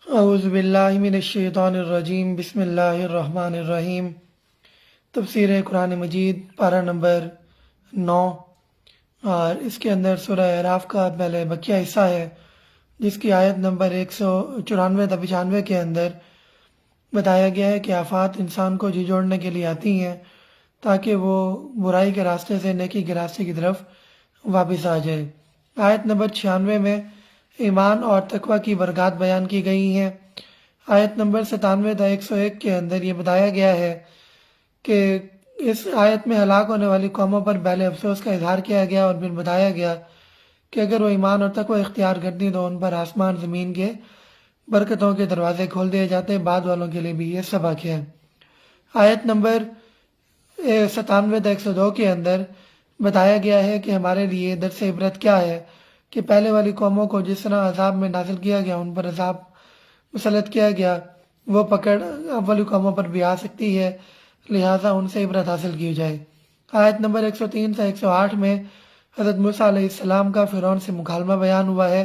اعوذ باللہ من الشیطان الرجیم، بسم اللہ الرحمن الرحیم۔ تفسیر قرآن مجید پارہ نمبر 9، اور اس کے اندر سورہ اعراف کا پہلے بقیہ حصہ ہے، جس کی آیت نمبر 194 تا 95 کے اندر بتایا گیا ہے کہ آفات انسان کو جی جوڑنے کے لیے آتی ہیں تاکہ وہ برائی کے راستے سے نیکی کے راستے کی طرف واپس آ جائے۔ آیت نمبر 96 میں ایمان اور تقوی کی برکات بیان کی گئی ہیں۔ آیت نمبر 97 تا 101 کے اندر یہ بتایا گیا ہے کہ اس آیت میں ہلاک ہونے والی قوموں پر پہلے افسوس کا اظہار کیا گیا اور پھر بتایا گیا کہ اگر وہ ایمان اور تقوی اختیار کرتی تو ان پر آسمان زمین کے برکتوں کے دروازے کھول دیے جاتے۔ بعد والوں کے لیے بھی یہ سبق ہے۔ آیت نمبر 97 تا 102 کے اندر بتایا گیا ہے کہ ہمارے لیے درس عبرت کیا ہے کہ پہلے والی قوموں کو جس طرح عذاب میں نازل کیا گیا، ان پر عذاب مسلط کیا گیا، وہ پکڑ اب والی قوموں پر بھی آ سکتی ہے، لہٰذا ان سے عبرت حاصل کی جائے۔ آیت نمبر 103 سے 108 میں حضرت موسیٰ علیہ السلام کا فرعون سے مکالمہ بیان ہوا ہے۔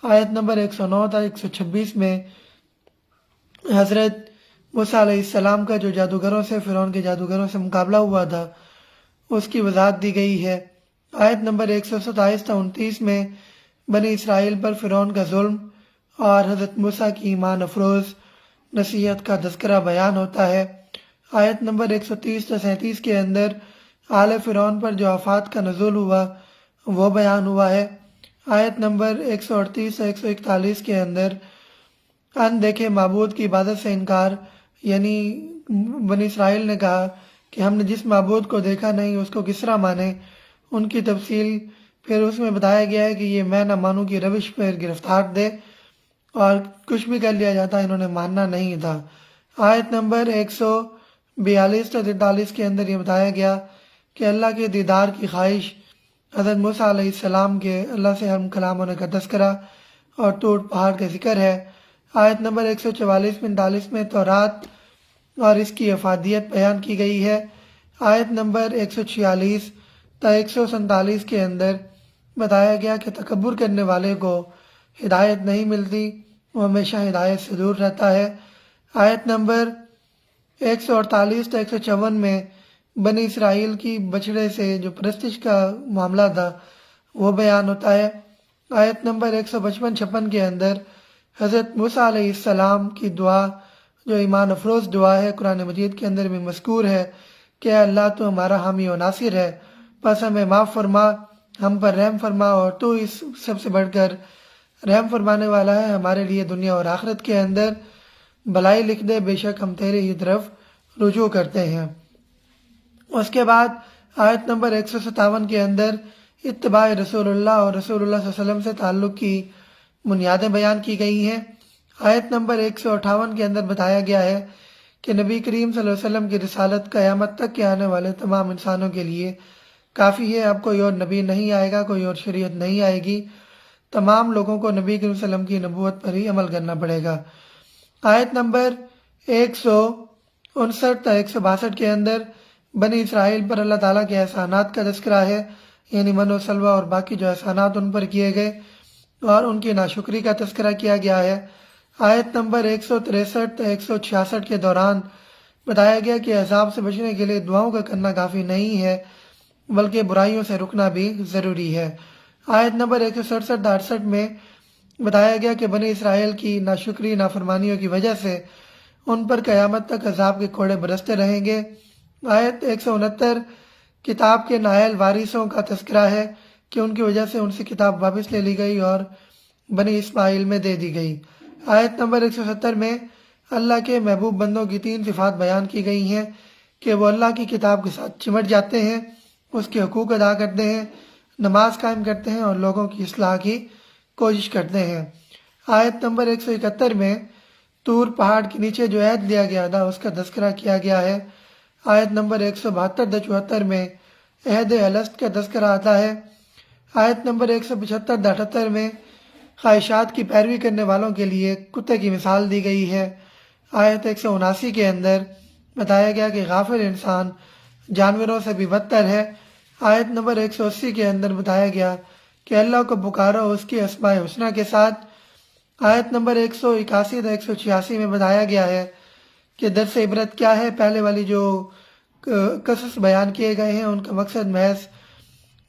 آیت نمبر 109 تا 126 میں حضرت موسیٰ علیہ السلام کا جو جادوگروں سے، فرعون کے جادوگروں سے مقابلہ ہوا تھا، اس کی وضاحت دی گئی ہے۔ آیت نمبر 127 تا 29 میں بنی اسرائیل پر فرعون کا ظلم اور حضرت موسیٰ کی ایمان افروز نصیحت کا تذکرہ بیان ہوتا ہے۔ آیت نمبر 130 تا 37 کے اندر آل فرعون پر جو آفات کا نزول ہوا وہ بیان ہوا ہے۔ آیت نمبر 138 تا 141 کے اندر ان دیکھے معبود کی عبادت سے انکار، یعنی بنی اسرائیل نے کہا کہ ہم نے جس معبود کو دیکھا نہیں اس کو کس طرح مانے، ان کی تفصیل پھر اس میں بتایا گیا ہے کہ یہ میں نہ مانوں کی روش پر گرفتار دے، اور کچھ بھی کر لیا جاتا انہوں نے ماننا نہیں تھا۔ آیت نمبر 142 تا 43 کے اندر یہ بتایا گیا کہ اللہ کے دیدار کی خواہش، حضرت موسیٰ علیہ السلام کے اللہ سے ہم کلام ہونے کا تذکرہ اور طور پہاڑ کا ذکر ہے۔ آیت نمبر 144-45 میں تورات اور اس کی افادیت بیان کی گئی ہے۔ آیت نمبر 146 تا 147 کے اندر بتایا گیا کہ تکبر کرنے والے کو ہدایت نہیں ملتی، وہ ہمیشہ ہدایت سے دور رہتا ہے۔ آیت نمبر 148 تا 154 میں بنی اسرائیل کی بچڑے سے جو پرستش کا معاملہ تھا وہ بیان ہوتا ہے۔ آیت نمبر 155-56 کے اندر حضرت موسیٰ علیہ السلام کی دعا جو ایمان افروز دعا ہے، قرآن مجید کے اندر بھی مذکور ہے کہ اے اللہ تو ہمارا حامی و ناصر ہے، بس ہمیں معاف فرما، ہم پر رحم فرما، اور تو اس سب سے بڑھ کر رحم فرمانے والا ہے، ہمارے لیے دنیا اور آخرت کے اندر بھلائی لکھ دے، بے شک ہم تیرے ہی طرف رجوع کرتے ہیں۔ اس کے بعد آیت نمبر 157 کے اندر اتباع رسول اللہ اور رسول اللہ صلی اللہ علیہ وسلم سے تعلق کی بنیادیں بیان کی گئی ہیں۔ آیت نمبر 158 کے اندر بتایا گیا ہے کہ نبی کریم صلی اللہ علیہ وسلم کی رسالت قیامت تک کے آنے والے تمام انسانوں کے لیے کافی ہے، اب کوئی اور نبی نہیں آئے گا، کوئی اور شریعت نہیں آئے گی، تمام لوگوں کو نبی کریم صلی اللہ علیہ وسلم کی نبوت پر ہی عمل کرنا پڑے گا۔ آیت نمبر 159 تا 162 کے اندر بنی اسرائیل پر اللہ تعالیٰ کے احسانات کا تذکرہ ہے، یعنی من و سلوہ اور باقی جو احسانات ان پر کیے گئے اور ان کی ناشکری کا تذکرہ کیا گیا ہے۔ آیت نمبر 163 تا 166 کے دوران بتایا گیا کہ عذاب سے بچنے کے لیے دعاؤں کا کرنا کافی نہیں ہے، بلکہ برائیوں سے رکنا بھی ضروری ہے۔ آیت نمبر 167 تا 68 میں بتایا گیا کہ بنی اسرائیل کی ناشکری نافرمانیوں کی وجہ سے ان پر قیامت تک عذاب کے کوڑے برستے رہیں گے۔ آیت 169 کتاب کے نائل وارثوں کا تذکرہ ہے کہ ان کی وجہ سے ان سے کتاب واپس لے لی گئی اور بنی اسماعیل میں دے دی گئی۔ آیت نمبر 170 میں اللہ کے محبوب بندوں کی 3 صفات بیان کی گئی ہیں کہ وہ اللہ کی کتاب کے ساتھ چمٹ جاتے ہیں، اس کے حقوق ادا کرتے ہیں، نماز قائم کرتے ہیں اور لوگوں کی اصلاح کی کوشش کرتے ہیں۔ آیت نمبر 171 میں طور پہاڑ کے نیچے جو عہد لیا گیا تھا اس کا تذکرہ کیا گیا ہے۔ آیت نمبر 172 تا 74 میں عہد الست کا تذکرہ آتا ہے۔ آیت نمبر 175 تا 78 میں خواہشات کی پیروی کرنے والوں کے لیے کتے کی مثال دی گئی ہے۔ آیت 179 کے اندر بتایا گیا کہ غافل انسان جانوروں سے بھی بدتر ہے۔ آیت نمبر 180 کے اندر بتایا گیا کہ اللہ کو پکارو اس کے اسماء حسنہ کے ساتھ۔ آیت نمبر 181 تا 186 میں بتایا گیا ہے کہ درس عبرت کیا ہے۔ پہلے والی جو قصص بیان کیے گئے ہیں ان کا مقصد محض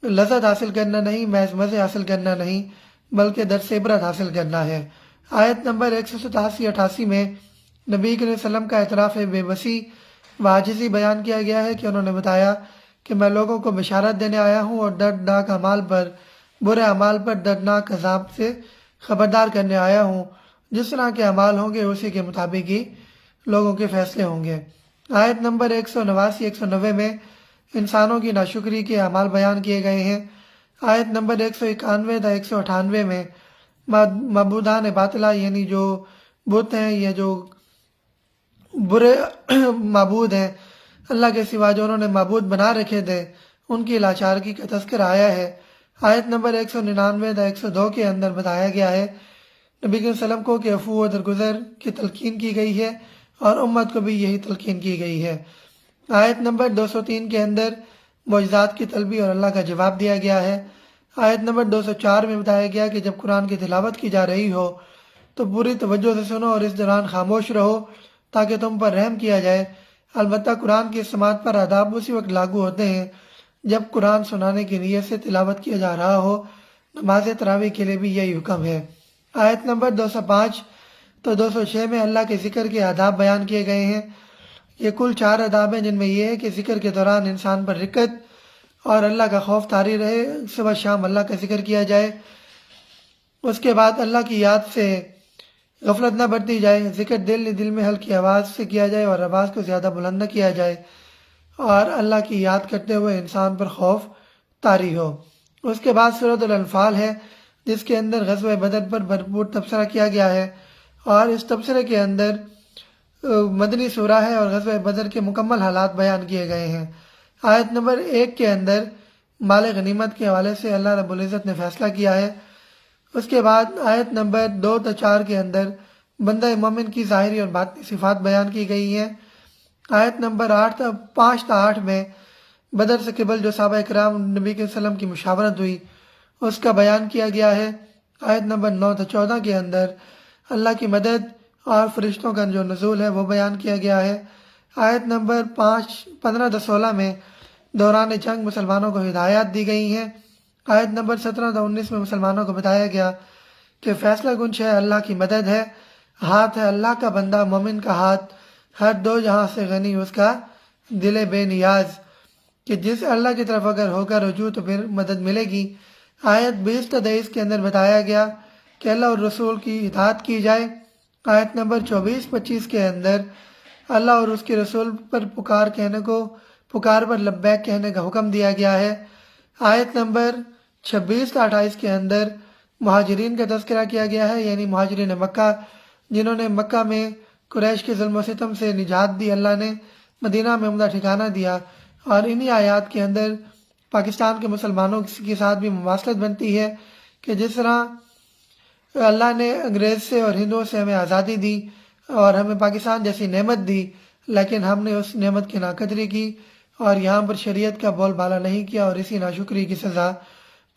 لذت حاصل کرنا نہیں، محض مزے حاصل کرنا نہیں، بلکہ درس عبرت حاصل کرنا ہے۔ آیت نمبر 187-88 میں نبی کریم صلی اللہ علیہ وسلم کا اعتراف بے بسی و عاجزی بیان کیا گیا ہے کہ انہوں نے بتایا کہ میں لوگوں کو بشارت دینے آیا ہوں اور دردناک اعمال پر، برے اعمال پر دردناک عذاب سے خبردار کرنے آیا ہوں۔ جس طرح کے اعمال ہوں گے اسی کے مطابق ہی لوگوں کے فیصلے ہوں گے۔ آیت نمبر 189-190 میں انسانوں کی ناشکری کے اعمال بیان کیے گئے ہیں۔ آیت نمبر 191-198 میں معبودان باطلہ یعنی جو بت ہیں، یہ جو برے معبود ہیں اللہ کے سوا جو انہوں نے معبود بنا رکھے تھے، ان کی لاچارگی کا تذکرہ آیا ہے۔ آیت نمبر 199-102 کے اندر بتایا گیا ہے نبی صلی اللہ علیہ وسلم کو کہ عفو و درگزر کی تلقین کی گئی ہے اور امت کو بھی یہی تلقین کی گئی ہے۔ آیت نمبر 203 کے اندر معجزات کی طلبی اور اللہ کا جواب دیا گیا ہے۔ آیت نمبر 204 میں بتایا گیا کہ جب قرآن کی تلاوت کی جا رہی ہو تو پوری توجہ سے سنو اور اس دوران خاموش رہو تاکہ تم پر رحم کیا جائے۔ البتہ قرآن کی سماعت پر آداب اسی وقت لاگو ہوتے ہیں جب قرآن سنانے کی نیت سے تلاوت کیا جا رہا ہو۔ نماز تراویح کے لیے بھی یہی حکم ہے۔ آیت نمبر 205 تو 206 میں اللہ کے ذکر کے آداب بیان کیے گئے ہیں۔ یہ کل 4 آداب ہیں جن میں یہ ہے کہ ذکر کے دوران انسان پر رقت اور اللہ کا خوف طاری رہے، صبح شام اللہ کا ذکر کیا جائے، اس کے بعد اللہ کی یاد سے غفلت نہ برتی جائے، ذکر دل میں ہلکی آواز سے کیا جائے اور آواز کو زیادہ بلند نہ کیا جائے، اور اللہ کی یاد کرتے ہوئے انسان پر خوف طاری ہو۔ اس کے بعد سورۃ الانفال ہے جس کے اندر غزوہ بدر پر بھرپور تبصرہ کیا گیا ہے، اور اس تبصرے کے اندر مدنی سورہ ہے اور غزوہ بدر کے مکمل حالات بیان کیے گئے ہیں۔ آیت نمبر 1 کے اندر مال غنیمت کے حوالے سے اللہ رب العزت نے فیصلہ کیا ہے۔ اس کے بعد آیت نمبر 2 تا 4 کے اندر بندہ مومن کی ظاہری اور باطنی صفات بیان کی گئی ہیں۔ آیت نمبر 5 تا 8 میں بدر سے قبل جو صحابہ کرام نبی کے وسلم کی مشاورت ہوئی اس کا بیان کیا گیا ہے۔ آیت نمبر 9 تا 14 کے اندر اللہ کی مدد اور فرشتوں کا جو نزول ہے وہ بیان کیا گیا ہے۔ آیت نمبر 15 تا 16 میں دوران جنگ مسلمانوں کو ہدایات دی گئی ہیں۔ آیت نمبر 17 تا 19 میں مسلمانوں کو بتایا گیا کہ فیصلہ گنج ہے، اللہ کی مدد ہے، ہاتھ ہے اللہ کا بندہ مومن کا ہاتھ، ہر دو جہاں سے غنی اس کا دل بے نیاز، کہ جس اللہ کی طرف اگر ہوگا رجوع تو پھر مدد ملے گی۔ آیت 20 تا 23 کے اندر بتایا گیا کہ اللہ اور رسول کی اطاعت کی جائے۔ آیت نمبر 24-25 کے اندر اللہ اور اس کے رسول پر پکار پر لبیک کہنے کا حکم دیا گیا ہے۔ آیت نمبر 26 تا 28 کے اندر مہاجرین کا تذکرہ کیا گیا ہے، یعنی مہاجرین مکہ جنہوں نے مکہ میں قریش کے ظلم و ستم سے نجات دی، اللہ نے مدینہ میں عمدہ ٹھکانہ دیا، اور انہی آیات کے اندر پاکستان کے مسلمانوں کے ساتھ بھی مماثلت بنتی ہے کہ جس طرح اللہ نے انگریز سے اور ہندوؤں سے ہمیں آزادی دی اور ہمیں پاکستان جیسی نعمت دی، لیکن ہم نے اس نعمت کی ناقدری کی اور یہاں پر شریعت کا بول بالا نہیں کیا، اور اسی ناشکری کی سزا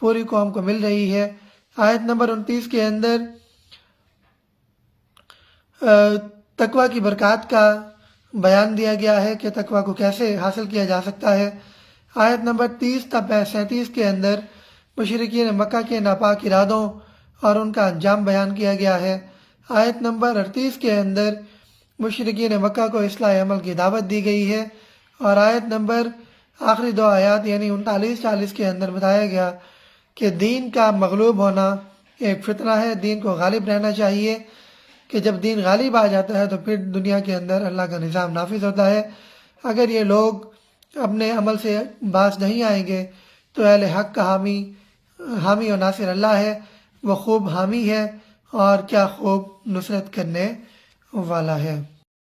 پوری قوم کو مل رہی ہے۔ آیت نمبر 29 کے اندر تقوی کی برکات کا بیان دیا گیا ہے کہ تقوی کو کیسے حاصل کیا جا سکتا ہے۔ آیت نمبر 30 تا 37 کے اندر مشرکین مکہ کے ناپاک ارادوں اور ان کا انجام بیان کیا گیا ہے۔ آیت نمبر 38 کے اندر مشرکین مکہ کو اصلاح عمل کی دعوت دی گئی ہے، اور آیت نمبر آخری 2 آیات یعنی 39-40 کے اندر بتایا گیا کہ دین کا مغلوب ہونا ایک فتنہ ہے، دین کو غالب رہنا چاہیے، کہ جب دین غالب آ جاتا ہے تو پھر دنیا کے اندر اللہ کا نظام نافذ ہوتا ہے۔ اگر یہ لوگ اپنے عمل سے باز نہیں آئیں گے تو اہل حق کا حامی و ناصر اللہ ہے، وہ خوب حامی ہے اور کیا خوب نصرت کرنے والا ہے۔